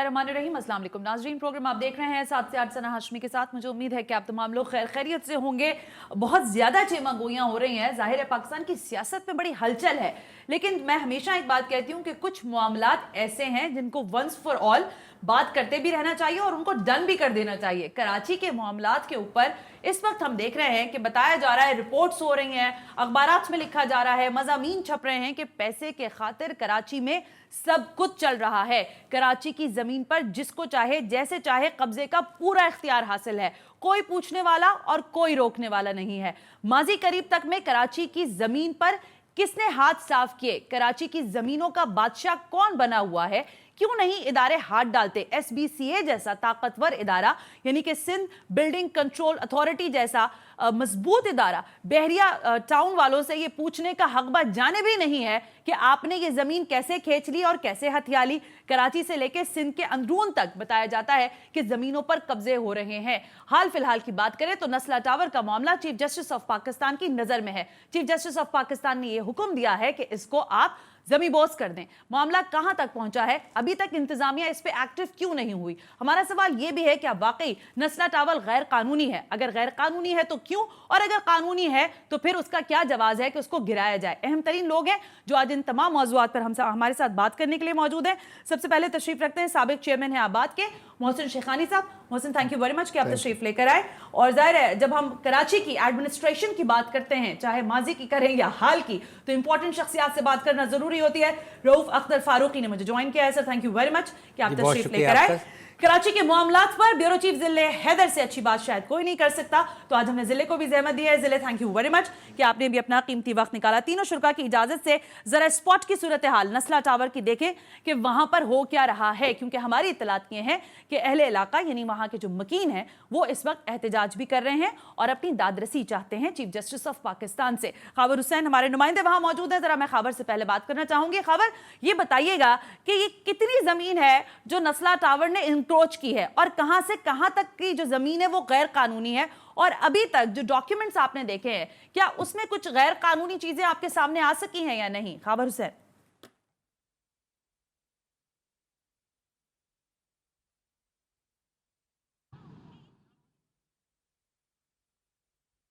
बिस्मिल्लाहिर्रहमानिर्रहीम। अस्सलाम वालेकुम नाज़रीन, प्रोग्राम आप देख रहे हैं 7 से 8 सना हाशमी के साथ। मुझे उम्मीद है कि आप तमाम लोग खैर खैरियत से होंगे। बहुत ज़्यादा चेमागोइयाँ हो रही हैं। ज़ाहिर है पाकिस्तान की सियासत में बड़ी हलचल है, लेकिन मैं हमेशा एक बात कहती हूँ कि कुछ मामलात ऐसे हैं जिनको वंस फॉर ऑल बात करते भी रहना चाहिए और उनको डन भी कर देना चाहिए। कराची के मामलात के ऊपर इस वक्त हम देख रहे हैं कि बताया जा रहा है, रिपोर्ट्स हो रही हैं, अखबारात में लिखा जा रहा है, मज़ामीन छप रहे हैं कि पैसे के खातिर कराची में सब कुछ चल रहा है। कराची की जमीन पर जिसको चाहे जैसे चाहे कब्जे का पूरा इख्तियार हासिल है, कोई पूछने वाला और कोई रोकने वाला नहीं है। माजी करीब तक में कराची की जमीन पर किसने हाथ साफ किए, कराची की जमीनों का बादशाह कौन बना हुआ है, क्यों नहीं इदारे हाथ डालते। SBCA जैसा ताकतवर इदारा, यानी कि सिंध बिल्डिंग कंट्रोल अथॉरिटी जैसा मजबूत इदारा, बहरिया टाउन वालों से ये पूछने का हक जाने भी नहीं है कि आपने ये जमीन कैसे खींच ली और कैसे हथिया ली। कराची से लेकर सिंध के अंदरून तक बताया जाता है कि जमीनों पर कब्जे हो रहे हैं। हाल फिलहाल की बात करें तो नस्ला टावर का मामला चीफ जस्टिस ऑफ पाकिस्तान की नजर में है। चीफ जस्टिस ऑफ पाकिस्तान ने यह हुक्म दिया है कि इसको आप जमीबोस कर दें। मामला कहां तक पहुंचा है, अभी तक इंतजामिया इस पे एक्टिव क्यों नहीं हुई। हमारा सवाल यह भी है कि वाकई नस्ला टावर गैर कानूनी है, अगर गैर कानूनी है तो क्यों, और अगर कानूनी है तो फिर उसका क्या जवाब है कि उसको गिराया जाए। अहम तरीन लोग हैं जो आज इन तमाम मौजूआत पर हमारे साथ बात करने के लिए मौजूद हैं। सबसे पहले तशरीफ रखते हैं साबिक चेयरमैन है आबाद के मोहसिन शेखानी साहब। Mohsin, thank you very much कि आप तशरीफ लेकर आए। और जाहिर है जब हम कराची की एडमिनिस्ट्रेशन की बात करते हैं, चाहे माजी की करें या हाल की, तो इंपॉर्टेंट शख्सियात से बात करना जरूरी होती है। रऊफ अख्तर फारूकी ने मुझे ज्वाइन किया है। Sir thank you very much कि आप तशरीफ लेकर आए। कराची के मामलात पर ब्यूरो चीफ जिले हैदर से अच्छी बात शायद कोई नहीं कर सकता, तो आज हमने जिले को भी जहमत दी है। जिले थैंक यू वेरी मच कि आपने भी अपना कीमती वक्त निकाला। तीनों शुरा की इजाजत से जरा स्पॉट की सूरत हाल नस्ला टावर की देखें कि वहां पर हो क्या रहा है, क्योंकि हमारी इतलात ये हैं कि अहले इलाका यानी वहां के जो मकीन हैं वो इस वक्त एहतजाज भी कर रहे हैं और अपनी दादरसी चाहते हैं चीफ जस्टिस ऑफ पाकिस्तान से। खबर हुसैन हमारे नुमाइंदे वहां मौजूद है। जरा मैं खबर से पहले बात करना चाहूंगी। खबर ये बताइएगा कि ये कितनी जमीन है जो नस्ला टावर ने इंक्रोच की है और कहां से कहां तक की जो जमीन है वो गैर कानूनी है, और अभी तक जो डॉक्यूमेंट्स आपने देखे हैं क्या उसमें कुछ गैर कानूनी चीजें आपके सामने आ सकी हैं या नहीं। खबर हुसैन।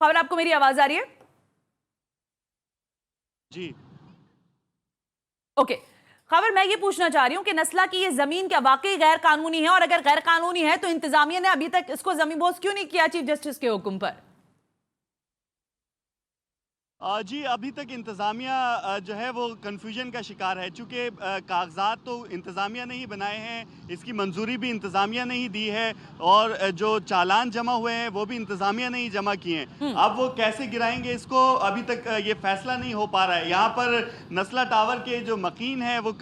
खबर, आपको मेरी आवाज आ रही है? जी ओके। खबर मैं ये पूछना चाह रही हूं कि नस्ला की ये जमीन क्या वाकई गैर कानूनी है, और अगर गैर कानूनी है तो इंतजामिया ने अभी तक इसको जमीबोस क्यों नहीं किया चीफ जस्टिस के हुक्म पर? जी, अभी तक इंतज़ामिया जो है वो कन्फ्यूजन का शिकार है, चूँकि कागजात तो इंतज़ामिया ने ही बनाए हैं, इसकी मंजूरी भी इंतज़ामिया ने ही दी है, और जो चालान जमा हुए हैं वो भी इंतज़ामिया ने ही जमा किए हैं। अब वो कैसे गिराएंगे इसको, अभी तक ये फैसला नहीं हो पा रहा है। यहाँ पर नस्ला टावर के जो मकीन हैं वो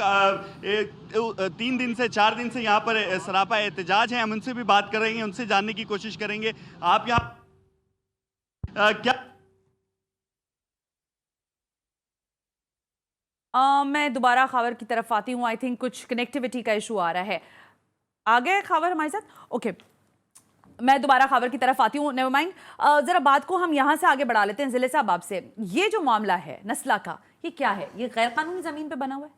3 दिन से 4 दिन से यहाँ पर सरापा एहतजाज है। हम उनसे भी बात करेंगे, उनसे जानने की कोशिश करेंगे आप यहाँ क्या मैं दोबारा खबर की तरफ आती हूँ। आई थिंक कुछ कनेक्टिविटी का इशू आ रहा है। आ गए खबर हमारे साथ? ओके, मैं दोबारा खबर की तरफ आती हूँ। नेवर माइंड, जरा बात को हम यहाँ से आगे बढ़ा लेते हैं। जिले साहब आपसे, ये जो मामला है नस्ला का, ये क्या है? ये गैर कानूनी जमीन पे बना हुआ है?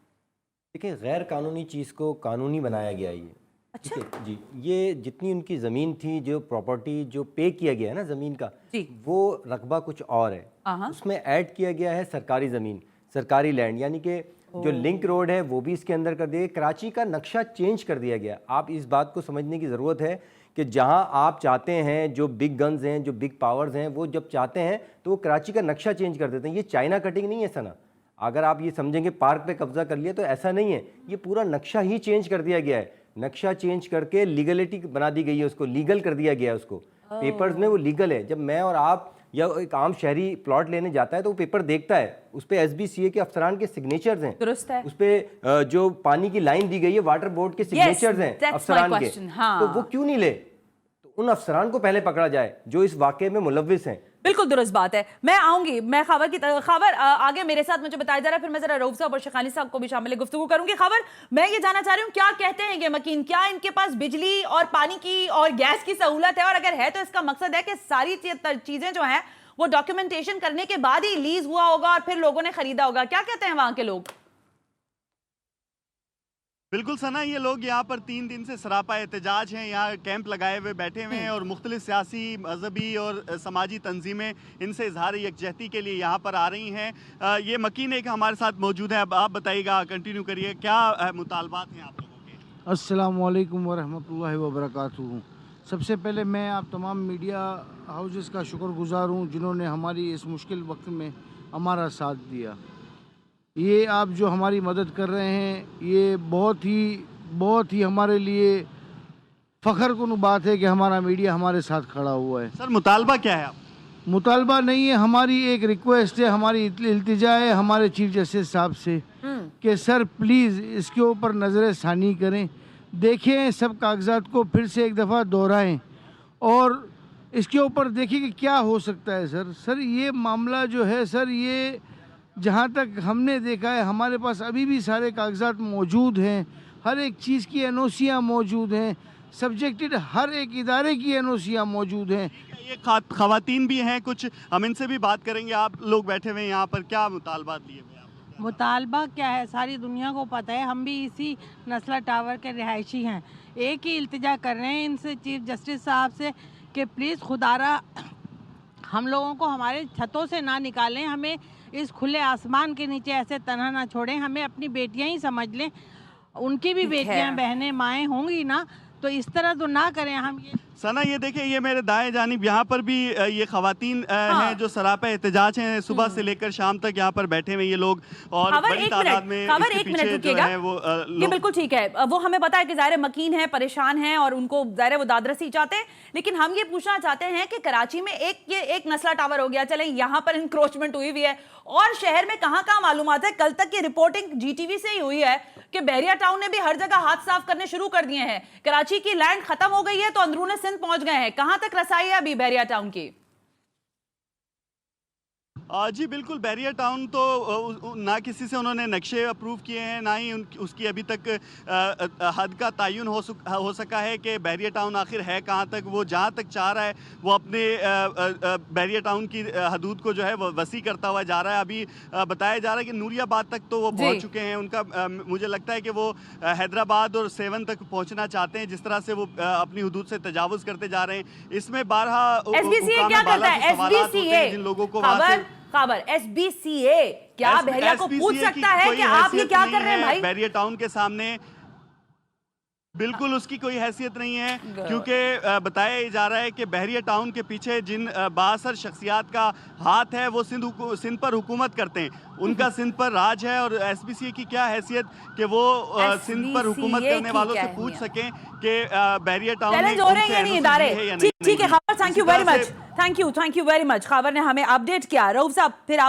देखिए, गैर कानूनी चीज़ को कानूनी बनाया गया है ये। अच्छा जी, ये जितनी उनकी ज़मीन थी, जो प्रॉपर्टी जो पे किया गया है ना ज़मीन का, वो रकबा कुछ और है। उसमें ऐड किया गया है सरकारी ज़मीन, सरकारी लैंड, यानी कि जो लिंक रोड है वो भी इसके अंदर कर दिया। कराची का नक्शा चेंज कर दिया गया। आप इस बात को समझने की ज़रूरत है कि जहां आप चाहते हैं, जो बिग गन्स हैं, जो बिग पावर्स हैं, वो जब चाहते हैं तो वो कराची का नक्शा चेंज कर देते हैं। ये चाइना कटिंग नहीं है सना। अगर आप ये समझेंगे पार्क पे कब्जा कर लिया, तो ऐसा नहीं है। ये पूरा नक्शा ही चेंज कर दिया गया है। नक्शा चेंज करके लीगलिटी बना दी गई है, उसको लीगल कर दिया गया है। उसको पेपर्स में वो लीगल है। जब मैं और आप या एक आम शहरी प्लॉट लेने जाता है तो वो पेपर देखता है, उस पे SBCA के अफसरान के सिग्नेचर्स हैं, दुरुस्त है। उस पे जो पानी की लाइन दी गई है वाटर बोर्ड के सिग्नेचर्स हैं अफसरान के। तो वो क्यों नहीं ले? तो उन अफसरान को पहले पकड़ा जाए जो इस वाकये में मुलव्विस हैं। बिल्कुल दुरुस्त बात है। मैं आऊंगी, मैं खबर आगे मेरे साथ मुझे बताया जा रहा है, फिर मैं जरा रऊफ साहब और शेखानी साहब को भी शामिल गुफ्तगू करूंगी। खबर मैं ये जानना चाह रही हूँ, क्या कहते हैं ये मकीन, क्या इनके पास बिजली और पानी की और गैस की सहूलत है, और अगर है तो इसका मकसद है कि सारी चीजें जो हैं वो डॉक्यूमेंटेशन करने के बाद ही लीज हुआ होगा और फिर लोगों ने खरीदा होगा? क्या कहते हैं वहां के लोग? बिल्कुल सना, ये लोग यहाँ पर 3 दिन से सरापा एहतजाज हैं, यहाँ कैंप लगाए हुए बैठे हुए हैं और मुख्तलिफ सियासी, मजहबी और समाजी तंजीमें इनसे इजहार यकजहती के लिए यहाँ पर आ रही हैं। ये मकीन एक हमारे साथ मौजूद है, अब आप बताइएगा, कंटिन्यू करिए, क्या मुतालबात हैं आप लोगों के? अस्सलाम वालेकुम वरहमतुल्लाहि वबरकातुहू। सबसे पहले मैं आप तमाम मीडिया हाउसेस का शुक्रगुजार हूँ जिन्होंने हमारी इस मुश्किल वक्त में हमारा साथ दिया। ये आप जो हमारी मदद कर रहे हैं ये बहुत ही हमारे लिए फ़ख्र बात है कि हमारा मीडिया हमारे साथ खड़ा हुआ है। सर, मुतालबा क्या है आप? मुतालबा नहीं है, हमारी एक रिक्वेस्ट है, हमारी इल्तिजा है हमारे चीफ जस्टिस साहब से कि सर प्लीज़ इसके ऊपर नज़र सानी करें, देखें सब कागजात को फिर से एक दफ़ा दोहराएं और इसके ऊपर देखिए कि क्या हो सकता है। सर ये मामला जो है सर, ये जहाँ तक हमने देखा है हमारे पास अभी भी सारे कागजात मौजूद हैं, हर एक चीज़ की एनओसियाँ मौजूद हैं, सब्जेक्टेड हर एक इदारे की एनओसियाँ मौजूद हैं। ये खवातीन भी हैं कुछ, हम इनसे भी बात करेंगे। आप लोग बैठे हुए हैं यहाँ पर, क्या मुतालबात लिए हुए हैं? मुतालबा क्या है, सारी दुनिया को पता है, हम भी इसी नस्ला टावर के रिहायशी हैं। एक ही इल्तिजा कर रहे हैं इनसे, चीफ जस्टिस साहब से, कि प्लीज़ खुदारा हम लोगों को हमारे छतों से ना निकालें, हमें इस खुले आसमान के नीचे ऐसे तन्हा ना छोड़ें, हमें अपनी बेटियां ही समझ लें, उनकी भी बेटियां बहनें माएँ होंगी ना, तो इस तरह तो ना करें हम। ये सना, ये देखिए, ये मेरे दाएं जानिब यहाँ पर भी ये खवातीन हैं जो सरापा एहतजाज हैं, सुबह से लेकर शाम तक यहाँ पर बैठे हुए ये लोग, और बड़ी तादाद में इसके पीछे जो है वो ये बिल्कुल ठीक है। वो हमें पता है कि ज़ाहिर मकीन है, परेशान हैं और उनको ज़ाहिर वो दादरसी चाहते हैं, लेकिन हम ये पूछना चाहते हैं कि कराची में एक नस्ला टावर हो गया, चलें यहाँ पर इंक्रोचमेंट हुई हुई है, और शहर में कहाँ मालूमात है, कल तक की रिपोर्टिंग जीटीवी से ही हुई है कि बहरिया टाउन ने भी हर जगह हाथ साफ करने शुरू कर दिए हैं। कराची की लैंड खत्म हो गई है तो अंदरूने सिंध पहुंच गए हैं। कहां तक रसाई है अभी बहरिया टाउन की? जी बिल्कुल, बहरिया टाउन तो ना किसी से उन्होंने नक्शे अप्रूव किए हैं, ना ही उसकी अभी तक हद का तयन हो सका है कि बहरिया टाउन आखिर है कहाँ तक। वो जहाँ तक चाह रहा है वो अपने बहरिया टाउन की हदूद को जो है वो वसी करता हुआ जा रहा है। अभी बताया जा रहा है कि नूरियाबाद तक तो वो पहुँच चुके हैं। उनका मुझे लगता है कि वो हैदराबाद और सेवन तक पहुँचना चाहते हैं, जिस तरह से वो अपनी हदूद से तजावुज़ करते जा रहे हैं। इसमें 12 SBCA क्या करता है? SBCA जिन लोगों को खबर SBCA क्या बहरिया को पूछ सकता है कि आप ये क्या कर रहे हैं भाई? बहरिया टाउन के सामने बिल्कुल उसकी कोई हैसियत नहीं है, क्योंकि बताया जा रहा है कि बहरिया टाउन के पीछे जिन बासर शख्सियात का हाथ है वो सिंध पर हुकूमत करते हैं, उनका सिंध पर राज है। और SBCA की क्या हैसियत कि वो सिंध पर हुकूमत करने वालों से पूछ सकें कि बहरिया टाउन में हो रहे हैं इदारे। ठीक है खबर, thank you very much, thank you very much. खबर ने हमें अपडेट किया। रऊफ साहब फिर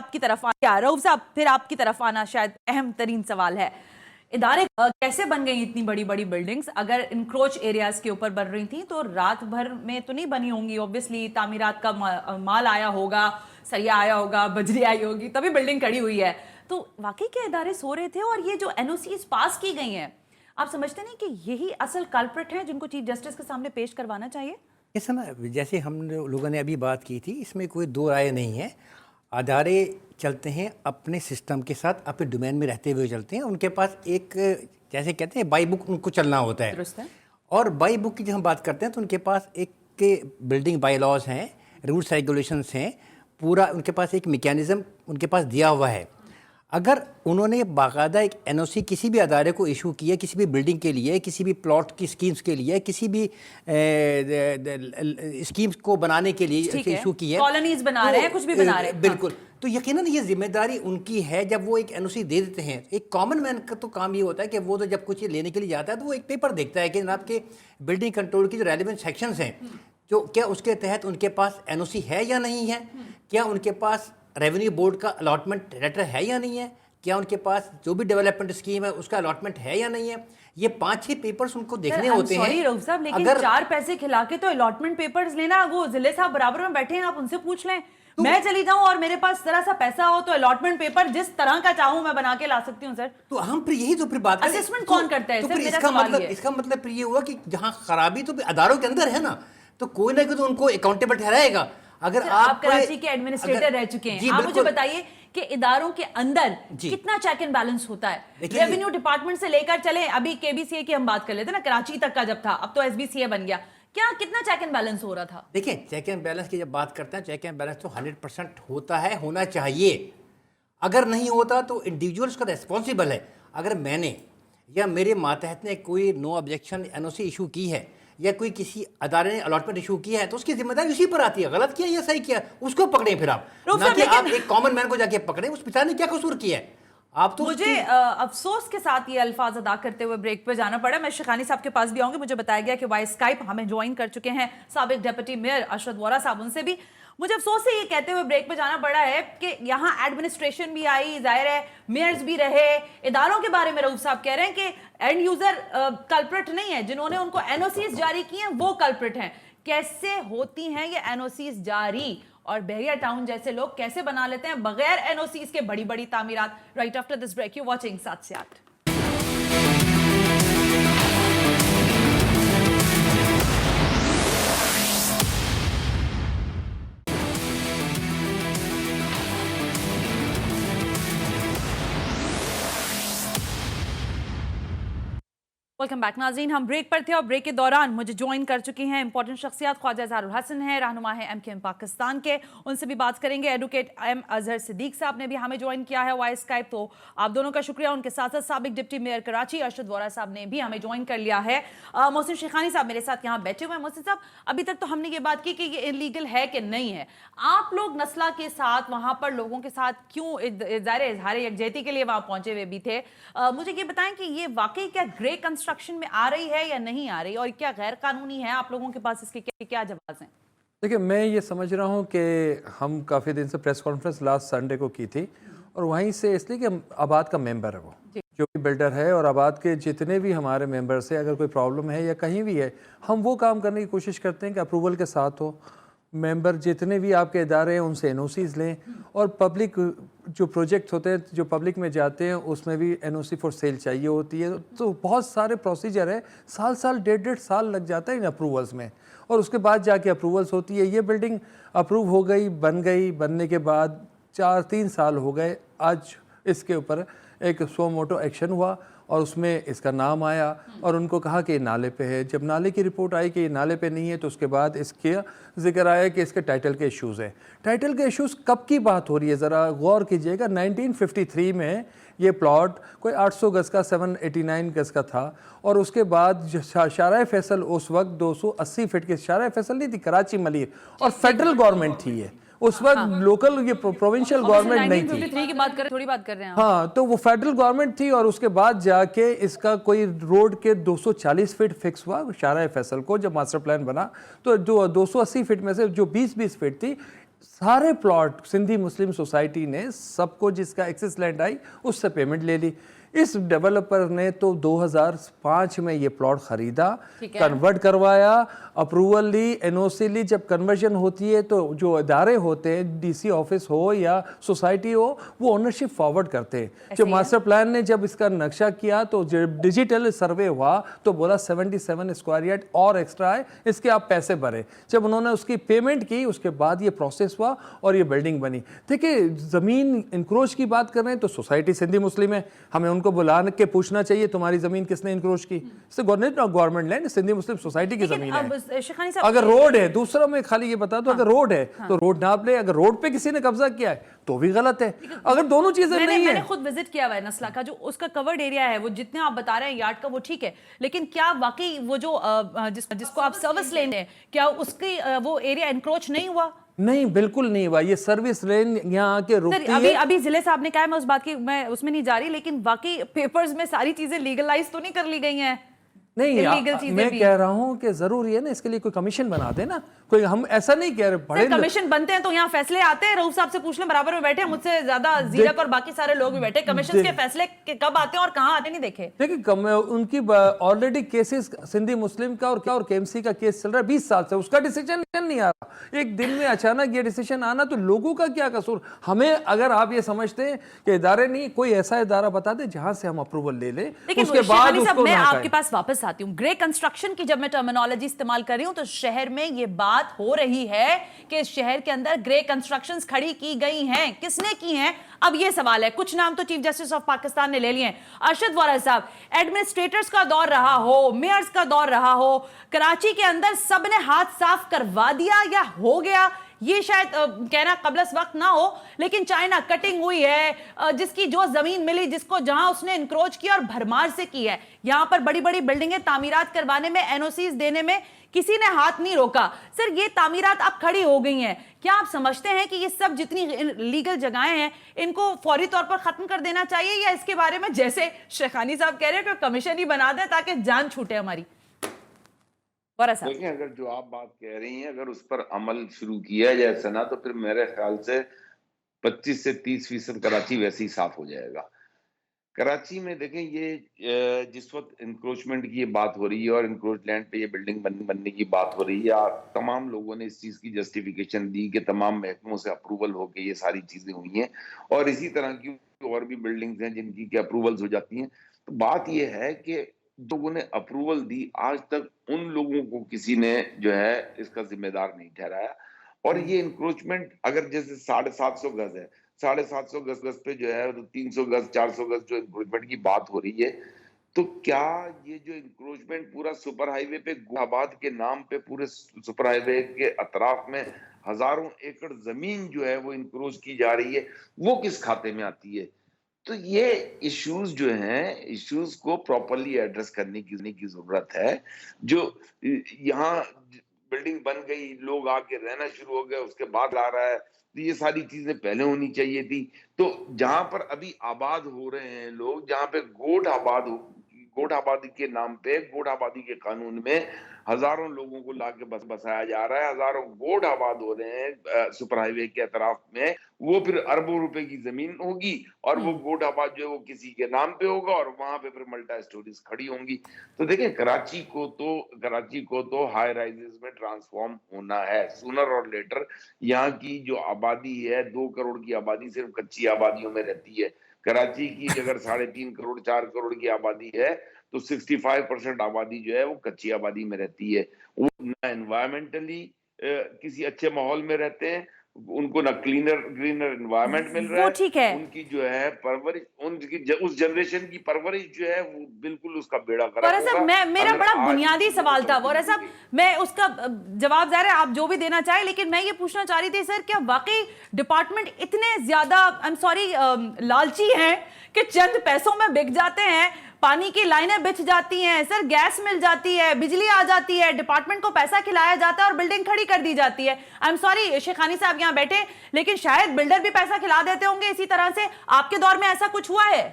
आपकी तरफ आना शायद अहम तरीन सवाल है। इदारे कैसे बन गई इतनी बड़ी बड़ी बिल्डिंग्स? अगर इंक्रोच एरियाज के ऊपर बन रही थी तो रात भर में तो नहीं बनी होंगी, ऑब्वियसली तामीरात का माल आया होगा, सरिया आया होगा, बजरी आई होगी, तभी बिल्डिंग खड़ी हुई है। तो वाकई के इदारे सो रहे थे? और ये जो NOCs पास की गई हैं, आप समझते नहीं कि यही असल कल्प्रिट हैं जिनको चीफ जस्टिस के सामने पेश करवाना चाहिए? ऐसा ना, जैसे हम लोगों ने अभी बात की थी, इसमें कोई दो राय नहीं है। अदारे चलते हैं अपने सिस्टम के साथ, अपने डोमेन में रहते हुए चलते हैं। उनके पास एक, जैसे कहते हैं, बाई बुक उनको चलना होता है। और बाई बुक की जब हम बात करते हैं तो उनके पास एक बिल्डिंग बाई लॉज हैं, रूल्स रेगुलेशंस हैं, पूरा उनके पास एक मैकेनिज्म उनके पास दिया हुआ है। अगर उन्होंने बाकायदा एक NOC किसी भी अदारे को इशू किया, किसी भी बिल्डिंग के लिए, किसी भी प्लॉट की स्कीम्स के लिए, किसी भी स्कीम्स को बनाने के लिए इशू की है, कॉलोनीज बना रहे हैं, कुछ भी बना रहे हैं, बिल्कुल, तो यकीनन ये जिम्मेदारी उनकी है। जब वो एक NOC दे देते हैं, एक कॉमन मैन का तो काम ये होता है कि वो तो जब कुछ लेने के लिए जाता है तो वो एक पेपर देखता है कि जनाब के बिल्डिंग कंट्रोल की जो रेलिवेंट सेक्शंस हैं, जो क्या उसके तहत उनके पास NOC है या नहीं है, क्या उनके पास रेवेन्यू बोर्ड का अलॉटमेंट लेटर है या नहीं है, क्या उनके पास जो भी डेवलपमेंट स्कीम है उसका अलॉटमेंट है या नहीं है। ये 5-6 पेपर्स उनको देखने होते हैं। रऊफ साहब, लेकिन 4 पैसे खिला के तो अलॉटमेंट पेपर्स लेना, वो जिले साहब बराबर में बैठे हैं, आप उनसे पूछ लें। मैं चली जाऊं और मेरे पास जरा सा पैसा हो तो अलॉटमेंट पेपर जिस तरह का चाहूं मैं बना के ला सकती हूं सर। तो हम फिर यही तो फिर बात करें, असेसमेंट कौन करता है? तो फिर इसका मतलब फिर ये हुआ कि जहां खराबी तो अदारों के अंदर है ना, तो कोई ना कोई तो उनको अकाउंटेबल ठहराएगा। अगर सर, आप आप कराची के एडमिनिस्ट्रेटर रह चुके हैं, आप मुझे बताइए कि इदारों के अंदर कितना चेक एंड बैलेंस होता है? रेवेन्यू डिपार्टमेंट से लेकर चले, अभी केबीसीए की हम बात कर लेते ना, कराची तक का जब था, अब तो एसबीसीए बन गया, क्या कितना चेक एंड बैलेंस हो रहा था? देखिए, चेक एंड बैलेंस की जब बात करते हैं, चेक एंड बैलेंस तो 100% होता है, होना चाहिए। अगर नहीं होता तो इंडिविजुअल्स का रेस्पॉन्सिबल है। अगर मैंने या मेरे मातहत ने कोई नो ऑब्जेक्शन एनओसी इशू की है या कोई किसी अदारे ने अलॉटमेंट इशू किया है तो उसकी जिम्मेदारी उसी पर आती है। गलत किया या सही किया उसको पकड़े, फिर आप ना कि आप एक कॉमन मैन को जाके पकड़े, उस बेचारे ने क्या कसूर किया है। आप तो मुझे अफसोस के साथ ये अल्फाज अदा करते हुए ब्रेक पे जाना पड़ा। मैं शिखानी साहब के पास भी आऊंगी। मुझे बताया गया कि वाई स्काइप हमें ज्वाइन कर चुके हैं साबिक डिप्टी मेयर अशरद वोरा साहब, उनसे भी मुझे अफसोस से ये कहते हुए ब्रेक पे जाना पड़ा है कि यहाँ एडमिनिस्ट्रेशन भी आई, जाहिर है मेयर्स भी रहे, इदारों के बारे में रऊफ साहब कह रहे हैं कि एंड यूजर कल्प्रिट नहीं है, जिन्होंने उनको एनओसीज जारी किए हैं वो कल्प्रिट हैं। कैसे होती हैं ये एनओसीज जारी, और बहरिया टाउन जैसे लोग कैसे बना लेते हैं बगैर एनओसीज के बड़ी बड़ी तामीरात? Right after this break, you watching 7 से 8। वेलकम बैक नाज़रीन, हम ब्रेक पर थे और ब्रेक के दौरान मुझे ज्वाइन कर चुकी हैं इंपॉर्टेंट शख्सियत। ख्वाजा इजहारुल हसन है, रहनुमा है एमकेएम पाकिस्तान के, उनसे भी बात करेंगे। एडवोकेट एम अजहर सिद्दीक साहब ने भी हमें ज्वाइन किया है वाई स्काइप, तो आप दोनों का शुक्रिया। उनके साथ साथ साबिक डिप्टी मेयर कराची अरशद वोरा साहब ने भी हमें ज्वाइन कर लिया है। मोहसिन शिखानी साहब मेरे साथ यहाँ बैठे हुए हैं। मोहसिन साहब, अभी तक तो हमने ये बात की कि ये इलीगल है कि नहीं है, आप लोग नस्ला के साथ वहां पर लोगों के साथ क्यों इजहार यकजहती के लिए वहां पहुंचे हुए भी थे? मुझे ये बताएं कि ये वाकई क्या ग्रे कंस्ट्रक्शन में आ रही है या नहीं आ रही, और क्या गैर कानूनी है? आप लोगों के पास इसके क्या जवाब हैं? देखिए, मैं ये समझ रहा हूँ कि हम काफ़ी दिन से प्रेस कॉन्फ्रेंस लास्ट संडे को की थी, और वहीं से इसलिए कि आबाद का मेंबर है वो, जो भी बिल्डर है, और आबाद के जितने भी हमारे मेंबर्स हैं, अगर कोई प्रॉब्लम है या कहीं भी है, हम वो काम करने की कोशिश करते हैं कि अप्रूवल के साथ हो। मेंबर जितने भी आपके इदारे हैं उनसे एनओसीज लें, और पब्लिक जो प्रोजेक्ट होते हैं जो पब्लिक में जाते हैं उसमें भी एनओसी फॉर सेल चाहिए होती है। तो बहुत सारे प्रोसीजर है, साल 1.5 साल लग जाता है इन अप्रूवल्स में, और उसके बाद जाके अप्रूवल्स होती है। ये बिल्डिंग अप्रूव हो गई, बन गई, बनने के बाद 3 साल हो गए। आज इसके ऊपर एक सो मोटो एक्शन हुआ और उसमें इसका नाम आया और उनको कहा कि ये नाले पे है। जब नाले की रिपोर्ट आई कि ये नाले पे नहीं है तो उसके बाद इसके जिक्र आया कि इसके टाइटल के इश्यूज़ हैं। टाइटल के इश्यूज़ कब की बात हो रही है, ज़रा गौर कीजिएगा। 1953 में ये प्लॉट कोई 800 गज़ का 789 गज़ का था, और उसके बाद शाराए फैसल उस वक्त 280 फीट की शाराए फैसल नहीं थी, कराची मलिर, और फेडरल गवर्नमेंट थी ये उस वक्त, लोकल ये प्रोविंशियल गवर्नमेंट नहीं थी। 1953 की बात कर, थोड़ी बात कर रहे हैं। हाँ, तो वो फेडरल गवर्नमेंट थी, और उसके बाद जाके इसका कोई रोड के 240 फीट फिक्स हुआ शाराए फैसल को। जब मास्टर प्लान बना तो जो 280 फीट में से जो 20-20 फीट थी, सारे प्लॉट सिंधी मुस्लिम सोसाइटी ने सबको जिसका एक्सेस लैंड आई उससे पेमेंट ले ली। इस डेवलपर ने तो 2005 में ये प्लॉट खरीदा, कन्वर्ट करवाया, अप्रूवल ली, एनओसी ली। जब कन्वर्जन होती है तो जो इदारे होते हैं, डीसी ऑफिस हो या सोसाइटी हो, वो ओनरशिप फॉरवर्ड करते हैं। जब मास्टर प्लान ने जब इसका नक्शा किया तो जब डिजिटल सर्वे हुआ तो बोला 77 स्क्वायर यार्ड और एक्स्ट्रा है, इसके आप पैसे भरे। जब उन्होंने उसकी पेमेंट की उसके बाद ये प्रोसेस हुआ और ये बिल्डिंग बनी। देखिए, ज़मीन इंक्रोच की बात कर रहे हैं तो सोसाइटी सिंधी मुस्लिम है, हमें उनको बुला के पूछना चाहिए तुम्हारी जमीन किसने इंक्रोच की। गवर्नमेंट लैंड, सिंधी मुस्लिम सोसाइटी की जमीन है। अगर रोड है, दूसरा में खाली ये बता दो, अगर रोड है तो रोड नाप ले, अगर रोड पे किसी ने कब्जा किया है तो भी गलत है। अगर दोनों चीजें नहीं है। मैंने खुद विजिट किया हुआ है नस्ला का, जो उसका कवर्ड एरिया है वो जितने आप बता रहे हैं यार्ड का वो ठीक है, लेकिन क्या वाकई वो जो जिसको आप सर्विस लेन है, क्या उसकी वो एरिया इंक्रोच नहीं हुआ? नहीं, बिल्कुल नहीं हुआ। ये सर्विस लेन यहाँ आके रुकती है। अभी जिले साहब ने कहा, मैं उस बात की मैं उसमें नहीं जा रही, लेकिन बाकी पेपर्स में सारी चीजें लीगलाइज तो नहीं कर ली गई हैं? नहीं, मैं कह रहा हूँ कि जरूरी है ना, इसके लिए कोई कमीशन बना दे ना कोई। हम ऐसा नहीं कह रहे बड़े कमीशन बनते हैं तो यहाँ फैसले आते हैं। रऊफ साहब से पूछ लें, बराबर में बैठे, मुझसे ज्यादा जीरक और बाकी सारे लोग भी बैठे। कमीशन के फैसले कब आते हैं और कहाँ आते नहीं देखे। देखिए, उनकी ऑलरेडी केसेस सिंधी मुस्लिम का और क्या और केएमसी का केस चल रहा है 20 साल से, उसका डिसीजन नहीं आ रहा। एक दिन में अचानक ये डिसीजन आना, तो लोगों का क्या कसूर? हमें, अगर आप ये समझते हैं कि इदारे नहीं, कोई ऐसा इदारा बता दे जहां से हम अप्रूवल ले लें, उसके बाद उसको मैं आपके पास वापस आती हूँ। ग्रे कंस्ट्रक्शन की जब मैं टर्मिनोलॉजी इस्तेमाल कर रही हूँ तो शहर में ये बात बात हो रही है कि इस शहर के अंदर ग्रे कंस्ट्रक्शंस खड़ी की गई हैं, किसने की हैं? अब ये सवाल है। कुछ नाम तो चीफ जस्टिस ऑफ पाकिस्तान ने ले लिए हैं। अरशद वोरा साहब, एडमिनिस्ट्रेटर्स का दौर रहा हो, मेयर्स का दौर रहा हो, कराची के अंदर सबने हाथ साफ करवा दिया या हो गया, ये शायद कहना कबलस वक्त ना हो, लेकिन चाइना कटिंग हुई है, जिसकी जो जमीन मिली, जिसको जहां उसने इंक्रोच किया और भरमार से की है। यहां पर बड़ी बड़ी बिल्डिंगें तामीरात करवाने में, एनओसीज देने में किसी ने हाथ नहीं रोका। सर, ये तामीरात अब खड़ी हो गई हैं, क्या आप समझते हैं कि ये सब जितनी लीगल जगहें हैं इनको फौरी तौर पर खत्म कर देना चाहिए, या इसके बारे में जैसे शेखानी साहब कह रहे हैं कि कमीशन ही बना दें ताकि जान छूटे हमारी? देखिए, अगर जो आप बात कह रही हैं, अगर उस पर अमल शुरू किया जाए सना, तो फिर मेरे ख्याल से 25 से 30% कराची वैसे ही साफ हो जाएगा। कराची में देखें, ये जिस वक्त इंक्रोचमेंट की ये बात हो रही है और इंक्रोच लैंड पे ये बिल्डिंग बनने की बात हो रही है, तमाम लोगों ने इस चीज की जस्टिफिकेशन दी कि तमाम महकमों से अप्रूवल होके ये सारी चीजें हुई हैं, और इसी तरह की और भी बिल्डिंग्स हैं जिनकी के अप्रूवल्स हो जाती हैं। तो बात ये है कि लोगों ने अप्रूवल दी, आज तक उन लोगों को किसी ने जो है इसका जिम्मेदार नहीं ठहराया। और ये इंक्रोचमेंट अगर जैसे 750 गज है, 750 गज पे जो है 300 गज 400 गज जो इंक्रोचमेंट की बात हो रही है, तो क्या ये जो इंक्रोचमेंट पूरा सुपर हाईवे पे गुलाबाद के नाम पे पूरे सुपर हाईवे के अतराफ में हजारों एकड़ जमीन जो है वो इंक्रोच की जा रही है, वो किस खाते में आती है? तो ये इश्यूज जो हैं, इश्यूज को प्रॉपरली एड्रेस करने की जरूरत है। जो यहाँ बिल्डिंग बन गई, लोग आके रहना शुरू हो गए, उसके बाद आ रहा है, तो ये सारी चीजें पहले होनी चाहिए थी। तो जहां पर अभी आबाद हो रहे हैं लोग, जहां पे गोठ आबादी के नाम पे, गोठ आबादी के कानून में हजारों लोगों को लाके बसाया जा रहा है, हजारों गोठ आबाद हो रहे हैं सुपर हाईवे के अतराफ में, वो फिर अरबों रुपए की जमीन होगी और वो गोठ आबाद जो है वो किसी के नाम पे होगा और वहां पे फिर मल्टी स्टोरीज खड़ी होंगी। तो देखिए, कराची को तो हाई राइजेस में ट्रांसफॉर्म होना है सूनर और लेटर। यहाँ की जो आबादी है, 2 करोड़ की आबादी सिर्फ कच्ची आबादियों में रहती है। कराची की अगर 3.5 करोड़ 4 करोड़ की आबादी है, तो 65% आबादी जो है वो कच्ची आबादी में रहती है। वो ना एनवायरमेंटली किसी अच्छे माहौल में रहते हैं, उनको ना ग्रीनर एनवायरनमेंट मिल रहा है, ठीक है। उनकी जो है परवरिश, उस जनरेशन की परवरिश जो है वो बिल्कुल उसका बेड़ा गर्क वोरा साहब, होगा। मेरा बड़ा बुनियादी सवाल था वोरा साहब, मैं उसका जवाब ज़ाहिर है आप जो भी देना चाहे, लेकिन मैं ये पूछना चाह रही थी सर, क्या वाकई डिपार्टमेंट इतने ज्यादा आई एम सॉरी लालची हैं कि चंद पैसों में बिक जाते हैं? पानी की लाइनें बिछ जाती हैं सर, गैस मिल जाती है, बिजली आ जाती है, डिपार्टमेंट को पैसा खिलाया जाता है और बिल्डिंग खड़ी कर दी जाती है। आई एम सॉरी शेखानी साहब यहाँ बैठे, लेकिन शायद बिल्डर भी पैसा खिला देते होंगे इसी तरह से। आपके दौर में ऐसा कुछ हुआ है?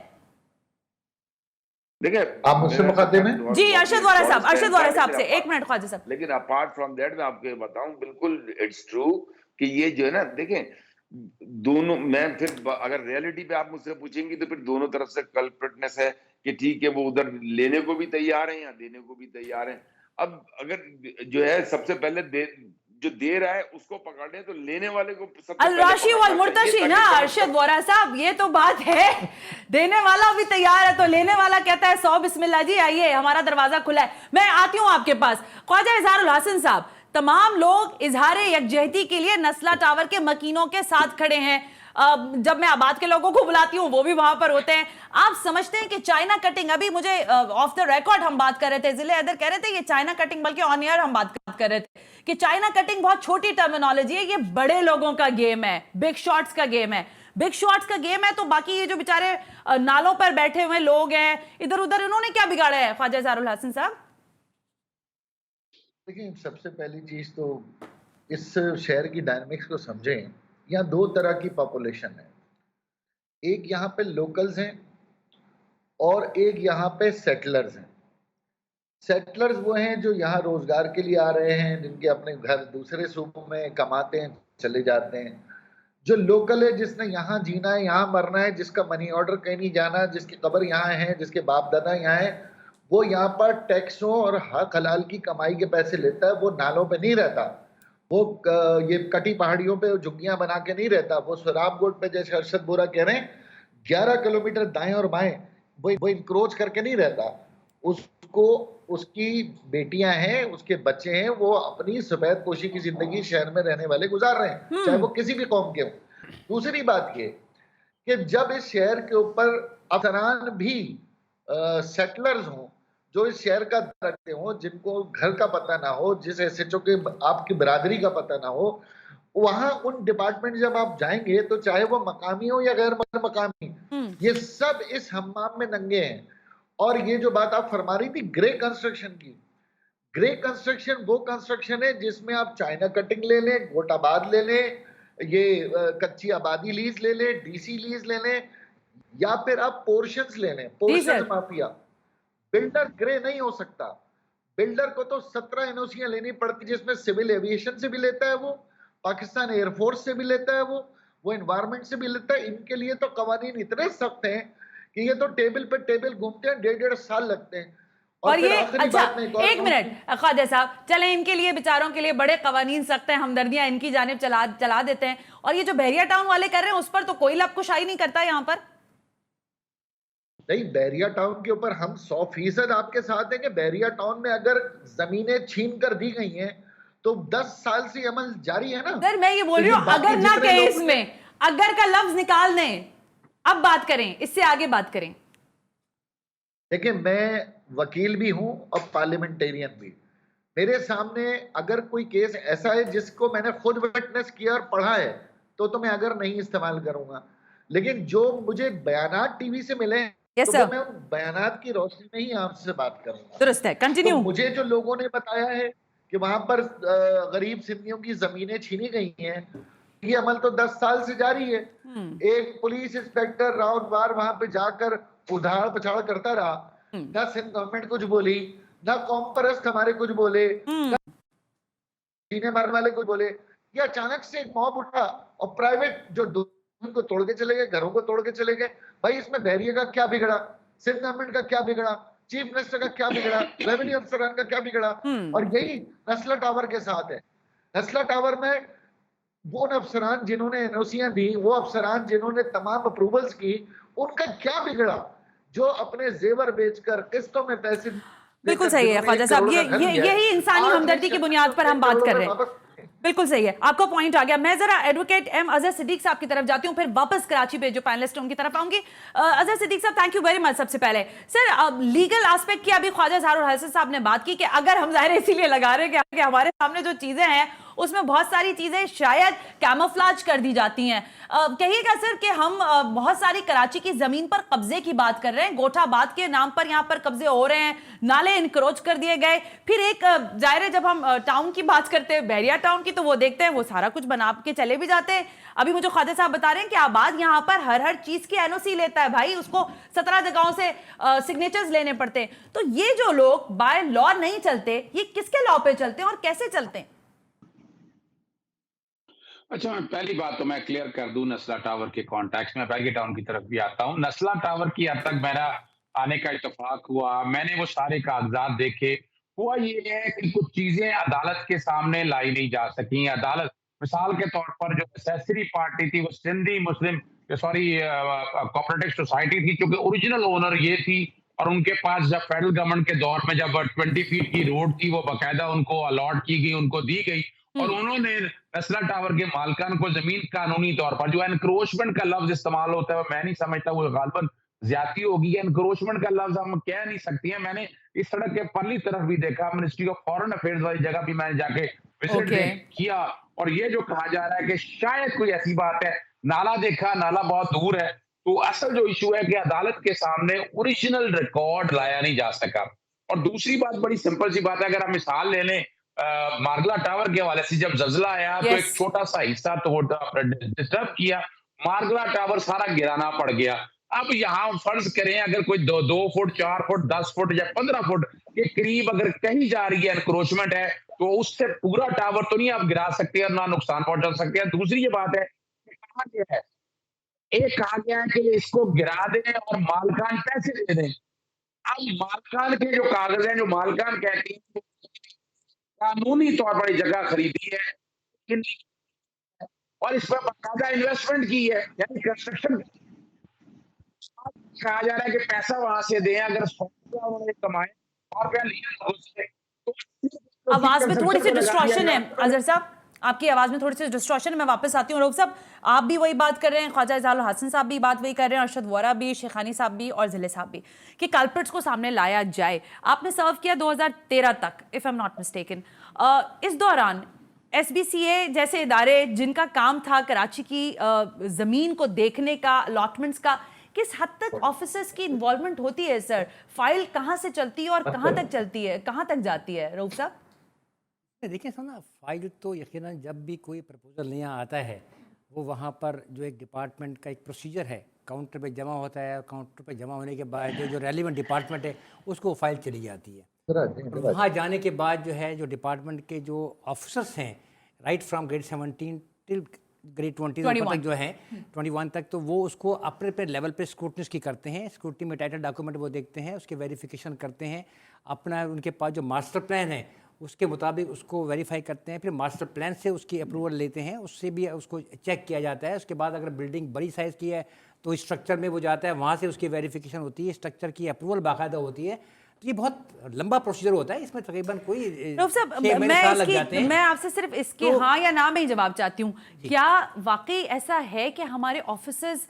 देखिए, आप मुझसे मुकाबले में जी अरशद वोरा साहब से 1 मिनट ख्वाजा साहब। लेकिन अपार्ट फ्रॉम दैट मैं आपको ये बताऊं, बिल्कुल इट्स ट्रू कि ये जो है ना, देखें दोनों, मैं फिर अगर रियलिटी पे आप मुझसे पूछेंगी तो फिर दोनों तरफ से कल्प्रिटनेस है कि ठीक है, वो उधर लेने को भी तैयार हैं या देने को भी तैयार हैं। अब अगर जो है सबसे पहले जो दे रहा है उसको पकड़े, तो लेने वाले को अल-राशी वल मुर्तशी ना अरशद वोरा साहब, ये तो बात है। देने वाला भी तैयार है तो लेने वाला कहता है 100 बिस्मिल्लाह जी, आइए हमारा दरवाजा खुला है। मैं आती हूं आपके पास, ख्वाजा इजहारुल हसन साहब, तमाम लोग इजहारे यकजहती के लिए नस्ला टावर के मकीनों के साथ खड़े हैं। जब मैं आबाद के लोगों को बुलाती हूँ वो भी वहां पर होते हैं। आप समझते हैं कि चाइना कटिंग, अभी मुझे ऑफ द रिकॉर्ड हम बात कर रहे थे, जिले हैदर कह रहे थे ये चाइना कटिंग, बल्कि ऑन एयर हम बात कर रहे थे कि चाइना कटिंग बहुत छोटी टर्मिनोलॉजी है, ये बड़े लोगों का गेम है, बिग शॉट्स का गेम है। बिग शॉट्स का गेम है तो बाकी ये जो बेचारे नालों पर बैठे हुए लोग हैं इधर उधर, इन्होंने क्या बिगाड़ा है? ख्वाजा इजहारुल हसन साहब, देखिए, सबसे पहली चीज तो इस शहर की डायनामिक्स को समझें। यहाँ 2 तरह की पॉपुलेशन है, एक यहाँ पे लोकल्स हैं और एक यहाँ पे सेटलर्स हैं। सेटलर्स वो हैं जो यहाँ रोजगार के लिए आ रहे हैं, जिनके अपने घर दूसरे सूबों में कमाते हैं, चले जाते हैं। जो लोकल है, जिसने यहाँ जीना है, यहाँ मरना है, जिसका मनी ऑर्डर कहीं नहीं जाना, जिसकी कब्र यहाँ है, जिसके बाप दादा यहाँ है, वो यहाँ पर टैक्सों और हक हलाल की कमाई के पैसे लेता है। वो नालों पे नहीं रहता, वो ये कटी पहाड़ियों पे झुग्गियां बना के नहीं रहता, वो सुराब गोट पे जैसे अरशद बोरा कह रहे हैं 11 किलोमीटर दाएं और बाएं वो इंक्रोच करके नहीं रहता। उसको उसकी बेटियां हैं, उसके बच्चे हैं, वो अपनी सफेद पोशी की जिंदगी शहर में रहने वाले गुजार रहे हैं, चाहे वो किसी भी कौम के हों। दूसरी बात ये कि जब इस शहर के ऊपर अफसरान भी सेटलर्स हों, जो इस शहर का रखते हों, जिनको घर का पता ना हो, जिस एसएचओ के आपकी बिरादरी का पता ना हो, वहां उन डिपार्टमेंट जब आप जाएंगे तो चाहे वो मकामी हो या गैर मकामी, ये सब इस हम्माम में नंगे हैं। और ये जो बात आप फरमा रही थी ग्रे कंस्ट्रक्शन की, ग्रे कंस्ट्रक्शन वो कंस्ट्रक्शन है जिसमें आप चाइना कटिंग ले लें, गोटाबाद ले लें, ये कच्ची आबादी लीज ले लें, डीसी लीज ले लें, या फिर आप पोर्शंस ले लें, पोर्शंस माफिया। बिल्डर ग्रे नहीं हो सकता। बिल्डर को तो 17 एनओसियां लेनी पड़ती, जिसमें सिविल एविएशन से भी लेता है, वो पाकिस्तान एयरफोर्स से भी लेता है, वो एनवायरमेंट से भी लेता है। इनके लिए तो कवानीन इतने सख्त हैं कि ये तो टेबल पे टेबल घूमते हैं, 1.5 साल लगते हैं। और ये अच्छा, एक मिनट ख्वाजा साहब, चले इनके लिए बेचारों के लिए बड़े कवानीन सख्त हैं, हमदर्दियां इनकी जानिब चला देते हैं, और ये जो बहरिया टाउन वाले कर रहे हैं उस पर तो कोई लबकुशाई नहीं करता यहाँ पर। नहीं, बहरिया टाउन के ऊपर हम 100% आपके साथ हैं कि बहरिया टाउन में अगर जमीनें छीन कर दी गई हैं तो 10 साल से अमल जारी है ना। सर मैं ये बोल रही हूँ, अगर ना कहें इसमें, अगर का लफ्ज निकाल दें, अब बात करें, इससे आगे बात करें। देखिए, मैं वकील भी हूं और पार्लियामेंटेरियन भी। मेरे सामने अगर कोई केस ऐसा है जिसको मैंने खुद विटनेस किया और पढ़ा है तो मैं अगर नहीं इस्तेमाल करूंगा, लेकिन जो मुझे बयानात टीवी से मिले हैं तो मैं उन बयानात की रोशनी में ही आपसे बात करूंगा। दुरुस्त है, कंटिन्यू। तो मुझे जो लोगों ने बताया है कि वहां पर गरीब सिंधियों की जमीनें छीनी गई हैं, ये अमल तो 10 साल से जारी है। एक पुलिस इंस्पेक्टर राउंड बार वहां पे जाकर उधार पछाड़ करता रहा, ना सिंध गवर्नमेंट कुछ बोली, ना कौम परस्त हमारे कुछ बोले, ना सीने मारने वाले कुछ बोले। ये अचानक से एक मॉब उठा और प्राइवेट जो को तोड़ के चले गए, घरों को तोड़ के चले गए। भाई इसमें बहरिया का क्या बिगड़ा, सिंध गवर्नमेंट का क्या बिगड़ा, चीफ मिनिस्टर का क्या बिगड़ा, रेवेन्यू अफसरान का क्या बिगड़ा? और यही नस्ला टावर के साथ है। नस्ला टावर में वो अफसरान जिन्होंने एनओसियां दी, वो अफसरान जिन्होंने तमाम अप्रूवल्स की, उनका क्या बिगड़ा जो अपने जेवर बेचकर किस्तों में पैसे। बिल्कुल सही है ख्वाजा साहब, यही इंसानी हमदर्दी की बुनियाद पर हम बात कर रहे हैं। बिल्कुल सही है, आपका पॉइंट आ गया। मैं जरा एडवोकेट एम अजहर सिद्दीक साहब की तरफ जाती हूं, फिर वापस कराची पे जो पैनलिस्ट हैं उनकी तरफ आऊंगी। अजहर सिद्दीक साहब, थैंक यू वेरी मच। सबसे पहले सर, लीगल एस्पेक्ट की अभी ख्वाजा ज़ाहिर हसन साहब ने बात की कि अगर हम ज़ाहिर इसीलिए लगा रहे हैं कि हमारे सामने जो चीजें हैं उसमें बहुत सारी चीजें शायद कैमोफ्लेज कर दी जाती हैं। कहिएगा सर कि हम बहुत सारी कराची की जमीन पर कब्जे की बात कर रहे हैं, गोठाबाद के नाम पर यहाँ पर कब्जे हो रहे हैं, नाले इनक्रोच कर दिए गए। फिर एक जाहिर है जब हम टाउन की बात करते हैं, बहरिया टाउन की, तो वो देखते हैं वो सारा कुछ बना के चले भी जाते हैं। अभी मुझे ख्वाजा साहब बता रहे हैं कि आबाद यहाँ पर हर चीज की एनओसी लेता है भाई, उसको 17 जगहों से सिग्नेचर्स लेने पड़ते हैं। तो ये जो लोग बाय लॉ नहीं चलते, ये किसके लॉ पे चलते हैं और कैसे चलते हैं? अच्छा, मैं पहली बात तो मैं क्लियर कर दूं नस्ला टावर के कॉन्टेक्स्ट में, बहरिया टाउन की तरफ भी आता हूं। नस्ला टावर की हद तक मेरा आने का इत्तेफाक हुआ, मैंने वो सारे कागजात देखे। हुआ ये है कि कुछ चीजें अदालत के सामने लाई नहीं जा सकी। अदालत, मिसाल के तौर पर जो एसेसरी पार्टी थी वो सिंधी मुस्लिम कोऑपरेटिव सोसाइटी थी, क्योंकि ओरिजिनल ओनर ये थी, और उनके पास जब फेडरल गवर्नमेंट के दौर में जब 20 फीट की रोड थी वो बाकायदा उनको अलॉट की गई, उनको दी गई, और उन्होंने नस्ला टावर के मालकान को जमीन कानूनी तौर पर, जो एनक्रोचमेंट का लफ्ज इस्तेमाल होता है मैं नहीं समझता वो गालबन ज्यादती होगी। एनक्रोचमेंट का लफ्ज हम कह नहीं सकती हैं। मैंने इस सड़क के परली तरफ भी देखा, मिनिस्ट्री ऑफ फॉरेन अफेयर्स वाली जगह भी मैंने जाके विजिट किया, और ये जो कहा जा रहा है कि शायद कोई ऐसी बात है, नाला देखा, नाला बहुत दूर है। तो असल जो इशू है कि अदालत के सामने ओरिजिनल रिकॉर्ड लाया नहीं जा सका। और दूसरी बात बड़ी सिंपल सी बात है, अगर हम मिसाल ले लें मारगला टावर के हवाले से, जब जल्जला आया तो एक छोटा सा हिस्सा तो डिस्टर्ब किया, मारगला टावर सारा गिराना पड़ गया। अब यहाँ फर्ज करें अगर कोई 2 फुट 4 फुट 10 फुट या 15 फुट के करीब अगर कहीं जा रही है एनक्रोचमेंट है, तो उससे पूरा टावर तो नहीं आप गिरा सकते और ना नुकसान पहुंचा सकते हैं। दूसरी ये बात है, कहा गया है, एक कहा गया है कि इसको गिरा दें और मालकान पैसे दे दें। अब मालकान के जो कागज हैं, जो मालकान कहती है कानूनी तौर पर जगह खरीदी है और इस पर बाकायदा इन्वेस्टमेंट की है, यानी कंस्ट्रक्शन। कहा जा रहा है कि पैसा वहां से दें, अगर 100 ज्यादा उन्होंने कमाए और रुपया लिया लोगों से, तो आवाज में थोड़ी सी कंस्ट्रक्शन पे लगा डिस्ट्रॉशन दिया है गया। अजहर साहब, आपकी आवाज में थोड़ी सी डिस्ट्रॉशन है। मैं वापस आती हूँ। रऊफ साहब, आप भी वही बात कर रहे हैं, ख्वाजा इजहारुल हसन साहब भी बात वही कर रहे हैं, अरशद वोरा भी, शेखानी साहब भी और जिले साहब भी, कि कल्प्रिट्स को सामने लाया जाए। आपने सर्व किया 2013 तक, if I am not mistaken. इस दौरान SBCA जैसे इदारे जिनका काम था कराची की जमीन को देखने का, अलॉटमेंट्स का, किस हद तक ऑफिसर्स की इन्वॉल्वमेंट होती है सर? फाइल कहाँ से चलती है और कहाँ तक चलती है, कहाँ तक जाती है रऊफ साहब? देखिए सर ना, फाइल तो यकीनन जब भी कोई प्रपोजल नया आता है वो वहाँ पर जो एक डिपार्टमेंट का एक प्रोसीजर है, काउंटर पे जमा होता है, काउंटर पे जमा होने के बाद जो रेलिवेंट डिपार्टमेंट है उसको फाइल चली जाती है। और वहाँ जाने के बाद जो है, जो डिपार्टमेंट के जो ऑफिसर्स हैं, right from grade 17 till grade 20 तक जो है 21 तक, तो वो उसको अपने पे लेवल पे स्क्रूटनी की करते हैं। स्क्रूटनी में टाइटल डॉक्यूमेंट वो देखते हैं, उसके वेरिफिकेशन करते हैं, अपना उनके पास जो मास्टर प्लान है उसके मुताबिक उसको वेरीफाई करते हैं, फिर मास्टर प्लान से उसकी अप्रूवल लेते हैं, उससे भी उसको चेक किया जाता है। उसके बाद अगर बिल्डिंग बड़ी साइज़ की है तो स्ट्रक्चर में वो जाता है, वहाँ से उसकी वेरिफिकेशन होती है, स्ट्रक्चर की अप्रूवल बाकायदा होती है। तो ये बहुत लंबा प्रोसीजर होता है, इसमें तकरीबन कोई 6 महीने साल लग जाते हैं। मैं आपसे सिर्फ इसके हाँ या ना में ही जवाब चाहती हूँ। क्या वाकई ऐसा है कि हमारे ऑफिसर्स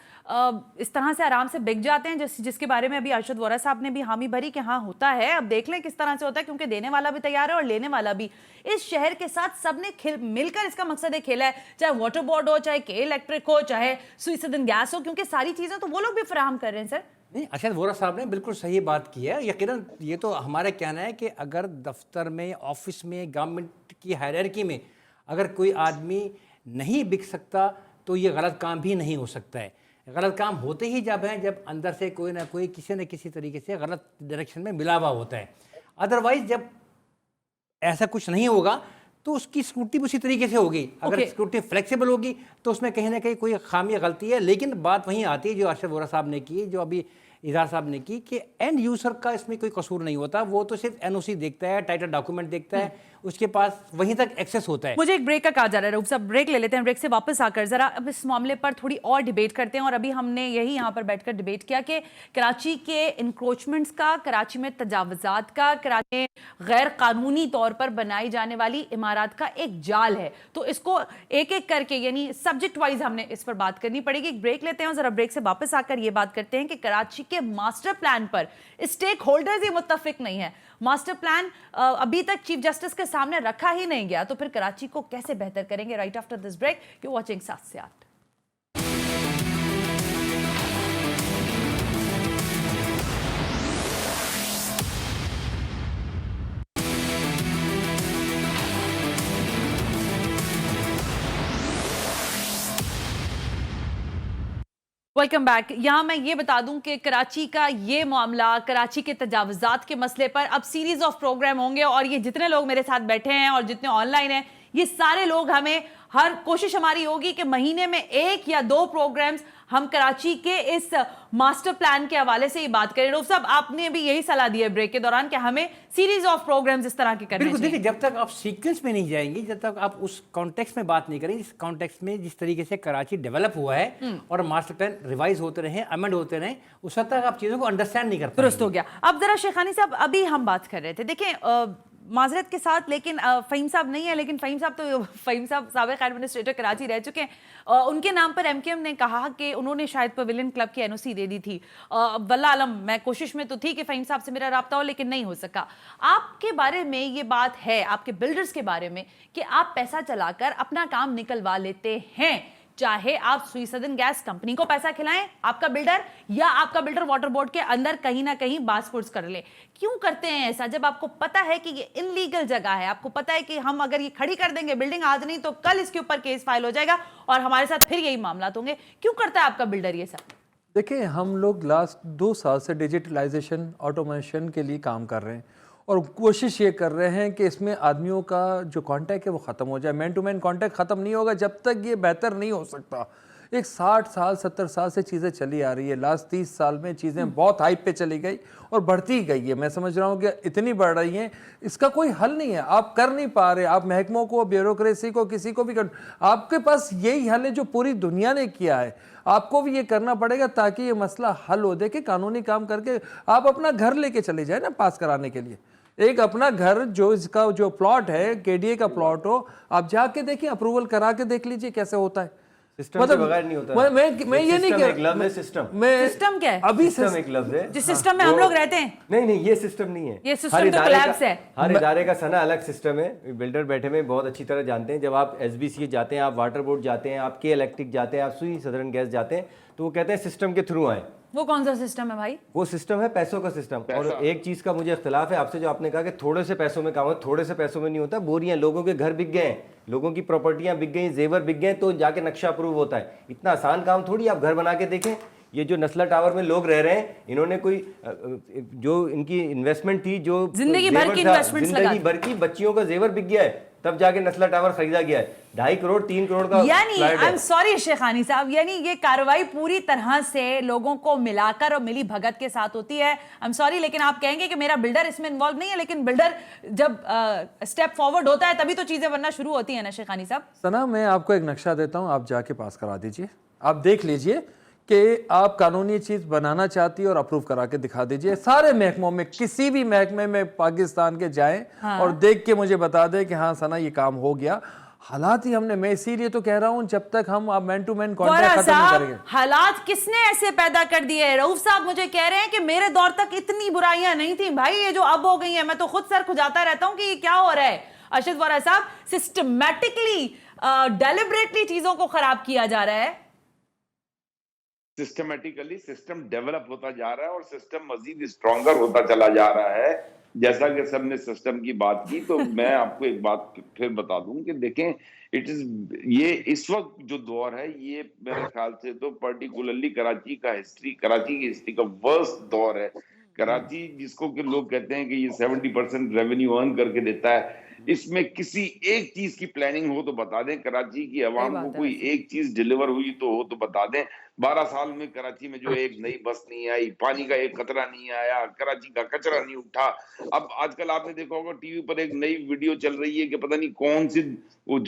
इस तरह से आराम से बिक जाते हैं, जिसके बारे में अभी अरशद वोरा साहब ने भी हामी भरी कि हाँ होता है? अब देख लें किस तरह से होता है, क्योंकि देने वाला भी तैयार है और लेने वाला भी। इस शहर के साथ सबने मिलकर इसका मकसद खेला है, चाहे वाटर बोर्ड हो, चाहे के इलेक्ट्रिक हो, चाहे सुई सदन गैस हो, क्योंकि सारी चीजें तो वो लोग भी फराहम कर रहे हैं सर। नहीं, अरशद वोरा साहब ने बिल्कुल सही बात की है। यकीनन ये तो हमारा कहना है कि अगर दफ्तर में, ऑफिस में, गवर्नमेंट की हायरार्की में अगर कोई आदमी नहीं बिक सकता तो ये गलत काम भी नहीं हो सकता है। गलत काम होते ही जब हैं जब अंदर से कोई ना कोई किसी न किसी तरीके से गलत डायरेक्शन में मिला हुआ होता है। अदरवाइज जब ऐसा कुछ नहीं होगा तो उसकी स्क्रूटनी भी उसी तरीके से होगी। अगर स्क्रूटनी फ्लेक्सिबल होगी तो उसमें कहीं ना कहीं कोई खामी या गलती है। लेकिन बात वहीं आती है जो अरशद वोरा साहब ने की, जो अभी इजहार साहब ने की, कि एंड यूजर का इसमें कोई कसूर नहीं होता। वो तो सिर्फ NOC देखता है, टाइटल डॉक्यूमेंट देखता है, उसके पास वहीं तक एक्सेस होता है। मुझे एक ब्रेक का कहा जा रहा है, रूप साहब ब्रेक ले लेते हैं। ब्रेक से वापस आकर जरा अब इस मामले पर थोड़ी और डिबेट करते हैं। और अभी हमने यही यहाँ पर बैठकर डिबेट किया कि कराची के इंक्रोचमेंट्स का, कराची में तजावुजात का, कराची में गैर कानूनी तौर पर बनाई जाने वाली इमारत का एक जाल है। तो इसको एक एक करके, यानी सब्जेक्ट वाइज हमने इस पर बात करनी पड़ेगी। एक ब्रेक लेते हैं और जरा ब्रेक से वापस आकर ये बात करते हैं कि कराची के मास्टर प्लान पर स्टेक होल्डर्स ही मुत्तफिक नहीं है। मास्टर प्लान अभी तक चीफ जस्टिस के सामने रखा ही नहीं गया, तो फिर कराची को कैसे बेहतर करेंगे? Right after this break, you watching 7 से 8। Welcome back. यहाँ मैं ये बता दूं कि कराची का ये मामला, कराची के तजावुजात के मसले पर अब सीरीज ऑफ प्रोग्राम होंगे। और ये जितने लोग मेरे साथ बैठे हैं और जितने ऑनलाइन हैं, ये सारे लोग हमें, हर कोशिश हमारी होगी कि महीने में 1 या 2 प्रोग्राम्स हम कराची के इस मास्टर प्लान के हवाले से ही बात करें। रूफ साहब, आपने भी यही सलाह दी है ब्रेक के दौरान कि हमें सीरीज ऑफ प्रोग्राम्स इस तरह के करने चाहिए। देखिए, जब तक आप सीक्वेंस में नहीं जाएंगे, जब तक आप उस कॉन्टेक्स्ट में बात नहीं करेंगे, जिस कॉन्टेक्स्ट में जिस तरीके से कराची डेवलप हुआ है और मास्टर प्लान रिवाइज होते रहे, अमेंड होते रहे, उस वक्त तक आप चीज़ों को अंडरस्टैंड नहीं कर पाएंगे। दुरुस्त हो गया। अब जरा शेखानी साहब, अभी हम बात कर रहे थे, देखें माजरत के साथ, लेकिन फ़हीम साहब नहीं है, लेकिन फ़हीम साहब साबिक़ एडमिनिस्ट्रेटर कराची रह चुके हैं। उनके नाम पर MKM ने कहा कि उन्होंने शायद पवेलियन क्लब की NOC दे दी थी। वल्लाह आलम, मैं कोशिश में तो थी कि फ़हीम साहब से मेरा राब्ता हो, लेकिन नहीं हो सका। आपके बारे में ये बात है, आपके बिल्डर्स के बारे में, कि आप पैसा चलाकर अपना काम निकलवा लेते हैं, चाहे आप सुई सदन गैस कंपनी को पैसा खिलाएं, आपका बिल्डर, या आपका बिल्डर वाटर बोर्ड के अंदर कहीं ना कहीं बासपुर्स कर ले। क्यों करते हैं ऐसा, जब आपको पता है कि ये इनलीगल जगह है? आपको पता है कि हम अगर ये खड़ी कर देंगे बिल्डिंग, आज नहीं तो कल इसके ऊपर केस फाइल हो जाएगा और हमारे साथ फिर यही मामला होंगे। क्यों करता है आपका बिल्डर ये सब? देखिए, हम लोग लास्ट 2 साल से डिजिटलाइजेशन, ऑटोमेशन के लिए काम कर रहे हैं और कोशिश ये कर रहे हैं कि इसमें आदमियों का जो कांटेक्ट है वो ख़त्म हो जाए। मैन टू मैन कांटेक्ट ख़त्म नहीं होगा जब तक ये बेहतर नहीं हो सकता। एक 60 साल 70 साल से चीज़ें चली आ रही है, लास्ट 30 साल में चीज़ें बहुत हाइप पे चली गई और बढ़ती ही गई है। मैं समझ रहा हूँ कि इतनी बढ़ रही हैं, इसका कोई हल नहीं है, आप कर नहीं पा रहे। आप महकमों को, ब्यूरोक्रेसी को, किसी को भी कर, आपके पास यही हल है जो पूरी दुनिया ने किया है, आपको भी ये करना पड़ेगा ताकि ये मसला हल हो। देखिए कानूनी काम करके आप अपना घर लेके चले जाए ना पास कराने के लिए, एक अपना घर जो इसका जो प्लॉट है केडीए का प्लॉट हो, आप जाके देखिए, अप्रूवल करा के देख लीजिए कैसे होता है। सिस्टम के बगैर नहीं होता। मैं ये नहीं कह रहा सिस्टम सिस्टम क्या है? अभी सिस्टम एक लफ्ज है जिस सिस्टम में हम लोग रहते हैं। नहीं, ये सिस्टम नहीं है, ये सिस्टम तो कोलैप्स है। हर इदारे का सना अलग सिस्टम है। बिल्डर बैठे में बहुत अच्छी तरह जानते हैं। जब आप एसबीसी जाते हैं, आप वाटर बोर्ड जाते हैं, आप के इलेक्ट्रिक जाते हैं, आप सुई सदर्न गैस जाते हैं, तो वो कहते हैं सिस्टम के थ्रू आए। वो कौन सा सिस्टम है भाई? वो सिस्टम है पैसों का सिस्टम। और एक चीज का मुझे इख्तिलाफ है आपसे, जो आपने कहा कि थोड़े से पैसों में काम हो, थोड़े से पैसों में नहीं होता। बोरियां, लोगों के घर बिक गए हैं, लोगों की प्रॉपर्टियां बिक गई, जेवर बिक गए, तो जाके नक्शा अप्रूव होता है। इतना आसान काम थोड़ी। आप घर बना के देखें, ये जो नस्ला टावर में लोग रह रहे हैं, इन्होंने कोई जो इनकी इन्वेस्टमेंट थी, जो जिंदगी भर की इन्वेस्टमेंट, जिंदगी भर की बच्चियों का जेवर बिक गया है, तब जाके नस्ला टावर खरीदा गया है। 2.5 करोड़ 3 करोड़ का यानी आई एम सॉरी शेखानी साहब, यानी ये कार्रवाई पूरी तरह से लोगों को मिलाकर और मिली भगत के साथ होती है। आई एम सॉरी, लेकिन आप कहेंगे कि मेरा बिल्डर इसमें इन्वॉल्व नहीं है, लेकिन बिल्डर जब स्टेप फॉरवर्ड होता है तभी तो चीजें बनना शुरू होती है ना शेखानी साहब। सना, मैं आपको एक नक्शा देता हूं, आप जाके पास करा दीजिए। आप देख लीजिए कि आप कानूनी चीज बनाना चाहती है और अप्रूव करा के दिखा दीजिए। सारे महकमों में, किसी भी महकमे में पाकिस्तान के जाएं और देख के मुझे बता दें कि हाँ सना ये काम हो गया। हालात ही हमने, मैं इसीलिए तो कह रहा हूं जब तक हम मैन टू मैन कॉन्ट्रैक्ट खत्म नहीं करेंगे। हालात किसने ऐसे पैदा कर दिए? रऊफ साहब मुझे कह रहे हैं कि मेरे दौर तक इतनी बुराइयां नहीं थी भाई, ये जो अब हो गई है, मैं तो खुद सर खुजाता रहता हूं कि ये क्या हो रहा है। अरशद वोरा साहब, सिस्टमैटिकली डेलिबरेटली चीजों को खराब किया जा रहा है। सिस्टमेटिकली सिस्टम डेवलप होता जा रहा है और सिस्टम मजीद स्ट्रॉन्गर होता चला जा रहा है। जैसा कि सबने सिस्टम की बात की, तो मैं आपको एक बात फिर बता दूं कि देखें, ये इस वक्त जो दौर है, ये मेरे ख्याल से तो पर्टिकुलरली कराची की हिस्ट्री का वर्स्ट दौर है। कराची, जिसको कि लोग कहते हैं कि ये 70% रेवेन्यू अर्न करके देता है, इसमें किसी एक चीज की प्लानिंग हो तो बता दें। कराची की आवाम को कोई एक चीज डिलीवर हुई तो हो तो बता दें। 12 साल में कराची में जो एक नई बस नहीं आई, पानी का एक कतरा नहीं आया, कराची का कचरा नहीं उठा। अब आजकल आपने देखा होगा टीवी पर एक नई वीडियो चल रही है कि पता नहीं कौन सी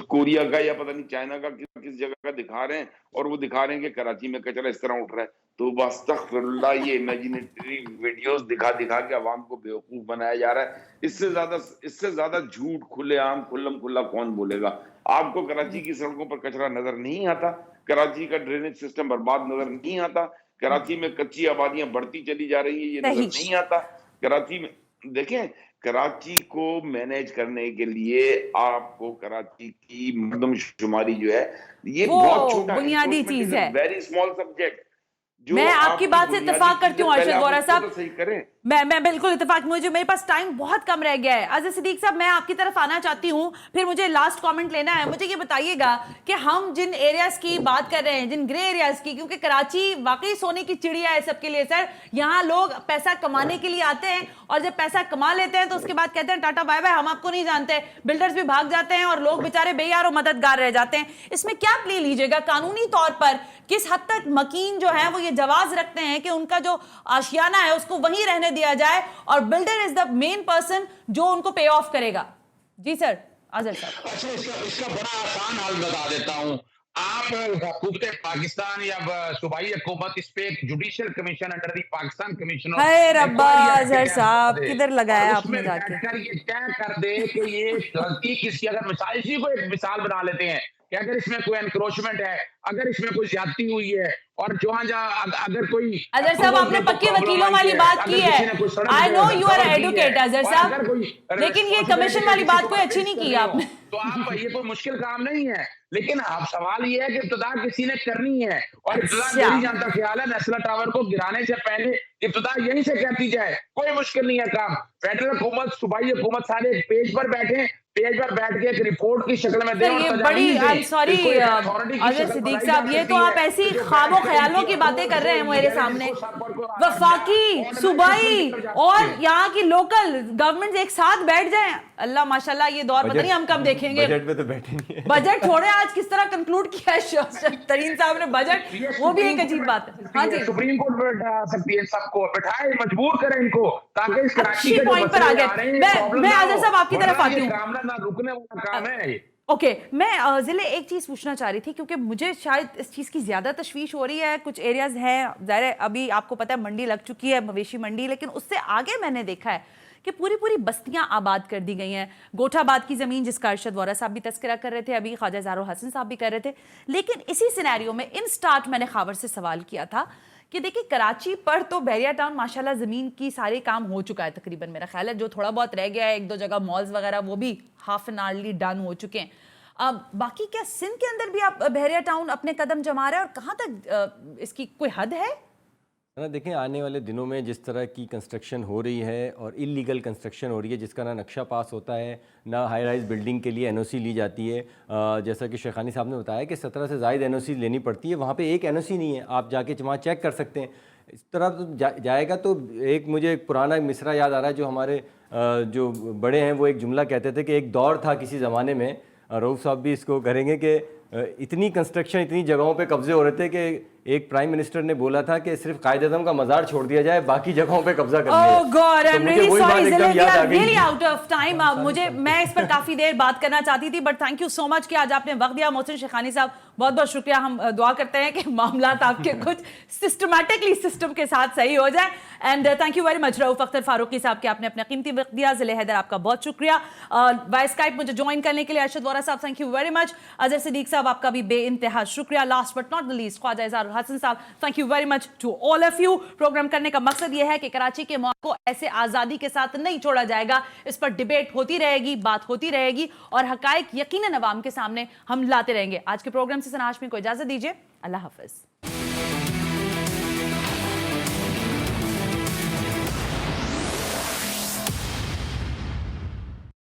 कोरिया का या पता नहीं चाइना का किस जगह का दिखा रहे हैं, और वो दिखा रहे हैं कि कराची में कचरा इस तरह उठ रहा है। तो अस्तगफिरुल्लाह, ये इमेजिनेटरी वीडियोस दिखा दिखा के आवाम को बेवकूफ बनाया जा रहा है। इससे ज्यादा झूठ खुलेआम खुल्लम खुल्ला कौन बोलेगा? आपको कराची की सड़कों पर कचरा नजर नहीं आता, कराची का ड्रेनेज सिस्टम बर्बाद नजर नहीं आता, कराची में कच्ची आबादियां बढ़ती चली जा रही है, ये नजर नहीं आता। कराची में देखें, कराची को मैनेज करने के लिए आपको कराची की मर्दमशुमारी जो है, ये बहुत छोटा बुनियादी चीज है, वेरी स्मॉल सब्जेक्ट। मैं आपकी बात से इत्तेफाक करती हूँ अरशद वोरा साहब, सही करें। मैं बिल्कुल इत्तेफाक, मुझे मेरे पास टाइम बहुत कम रह गया है। अज़ीज़ सिद्दीक साहब, मैं आपकी तरफ आना चाहती हूँ, फिर मुझे लास्ट कमेंट लेना है। मुझे ये बताइएगा कि हम जिन एरियाज की बात कर रहे हैं, जिन ग्रे एरियाज की, क्योंकि कराची वाकई सोने की चिड़िया है सबके लिए सर। यहाँ लोग पैसा कमाने के लिए आते हैं और जब पैसा कमा लेते हैं तो उसके बाद कहते हैं टाटा बाय बाय, हम आपको नहीं जानते। बिल्डर्स भी भाग जाते हैं और लोग बेचारे बेयार और मददगार रह जाते हैं। इसमें क्या प्ले लीजिएगा कानूनी तौर पर? किस हद तक मकीन जो है वो ये जवाज रखते हैं कि उनका जो आशियाना है उसको वहीं रहने दिया जाए और builder is the main person जो उनको पे ऑफ करेगा? जी सर, आज़र साहब। अच्छा, इसका बड़ा आसान हल बता देता हूं। आप हुकूमत पाकिस्तान या सूबाई हुकूमत इस पे एक judicial commission under the Pakistan commission, हाय रब्बा, आज़र साहब किधर लगाया आपने जाके? ये तय कर दे कि ये गलती किसी, अगर मिसाल, इसी को एक मिसाल बना लेते हैं कि अगर इसमें कोई एनक्रोचमेंट है, अगर इसमें कोई ज्यादती हुई है, और जहाँ अगर कोई, अज़र साहब आपने पक्के वकीलों वाली बात की है। I know you are advocate Azhar साहब, लेकिन ये कमीशन वाली बात कोई अच्छी नहीं की आपने। तो आप, ये कोई मुश्किल काम नहीं है, लेकिन आप सवाल ये है कि इब्तिदा किसी ने करनी है, और इब्तिदा मेरी जानता ख्याल है नस्ला टावर को गिराने से पहले इब्तिदा यहीं से करती जाए। कोई मुश्किल नहीं है काम। फेडरल हुकूमत, सूबाई हुकूमत सारे एक पेज पर बैठे, पेज पर बैठ के एक रिपोर्ट की शक्ल में दे। ये बड़ी, I am sorry Ajay Siddiqui साहब, ये तो आप ऐसी ख्वाबों ख्यालों की बातें कर रहे हैं मेरे सामने। वफाकी, सूबाई और यहाँ की लोकल गवर्नमेंट एक साथ बैठ जाएं, अल्लाह माशाल्लाह, ये दौर पता नहीं हम कब देखेंगे। बजट में तो बैठे नहीं है। बजट छोड़े, आज किस तरह कंक्लूड किया है तरीन साहब ने बजट, वो भी एक अजीब बात है। हाँ जी, सुप्रीम कोर्ट बैठा सकती है, सबको बैठाए, मजबूर करें इनको, ताकि इस अच्छी पॉइंट पर आ गए। मैं आजम साहब आपकी तरफ आती हूँ। ना रुकने वाला काम है ये। ओके, मैं जिले एक चीज़ पूछना चाह रही थी, क्योंकि मुझे शायद इस चीज़ की ज़्यादा तशवीश हो रही है। कुछ एरियाज़ हैं, ज़ाहिर है अभी आपको पता है मंडी लग चुकी है, मवेशी मंडी, लेकिन उससे आगे मैंने देखा है कि पूरी पूरी बस्तियां आबाद कर दी गई हैं। गोठाबाद की ज़मीन, जिसका अरशद वोरा साहब भी तस्करा कर रहे थे, अभी ख्वाजा ज़ारो हसन साहब भी कर रहे थे। लेकिन इसी सिनेरियो में इन स्टार्ट मैंने खबर से सवाल किया था कि देखिए, कराची पर तो बहरिया टाउन माशाल्लाह ज़मीन की सारे काम हो चुका है तकरीबन, मेरा ख्याल है। जो थोड़ा बहुत रह गया है, एक दो जगह मॉल्स वगैरह, वो भी हाफ एन आवरली डन हो चुके हैं। अब बाकी क्या सिंध के अंदर भी आप बहरिया टाउन अपने कदम जमा रहे हैं, और कहाँ तक इसकी कोई हद है? ना देखें, आने वाले दिनों में जिस तरह की कंस्ट्रक्शन हो रही है और इलीगल कंस्ट्रक्शन हो रही है, जिसका ना नक्शा पास होता है, ना हाई राइज बिल्डिंग के लिए एनओसी ली जाती है। जैसा कि शेखानी साहब ने बताया कि 17 से ज़ायद एनओसी लेनी पड़ती है, वहाँ पे एक एनओसी नहीं है। आप जाके वहाँ चेक कर सकते हैं। इस तरह तो जाएगा तो एक मुझे एक पुराना मिसरा याद आ रहा है, जो हमारे जो बड़े हैं वो एक जुमला कहते थे कि एक दौर था किसी ज़माने में, रऊफ साहब भी इसको करेंगे, कि इतनी कंस्ट्रक्शन, इतनी जगहों पे कब्जे हो रहे थे कि एक प्राइम मिनिस्टर ने बोला था कि सिर्फ कायद-ए-आज़म का मज़ार छोड़ दिया जाए, बाकी जगहों पे कब्जा कर लिया। Oh God, I'm really sorry, Zile, we are really गई। out of time। मैं इस पर काफी देर बात करना चाहती थी, but thank you so much कि आज आपने वक्त दिया। मोहसिन शेखानी साहब, बहुत बहुत शुक्रिया। हम दुआ करते हैं कि मामलात आपके कुछ सिस्टमैटिकली सिस्टम के साथ सही हो जाए। And thank you very much Rauf Akhtar Farooqui साहब के आपने अपना कीमती वक्त दिया। ज़िले हैदर, आपका बहुत शुक्रिया। बाय स्काइप मुझे ज्वाइन करने के लिए अरशद वोरा साहब, thank you very much. Azhar Siddique साहब, आपका भी बेइंतहा शुक्रिया। Last but not the least, Khwaja Zaro Hasan साहब, thank you very much to all of you. Program करने का मकसद यह है कि कराची के मौत को ऐसे आज़ादी के साथ नहीं छोड़ा जाएगा। इस पर डिबेट होती रहेगी, बात होती रहेगी, और हकायक यकीनन अवाम के सामने हम लाते रहेंगे। आज के प्रोग्राम से सना हाशमी को इजाज़त दीजिए। अल्लाह हाफ़िज़।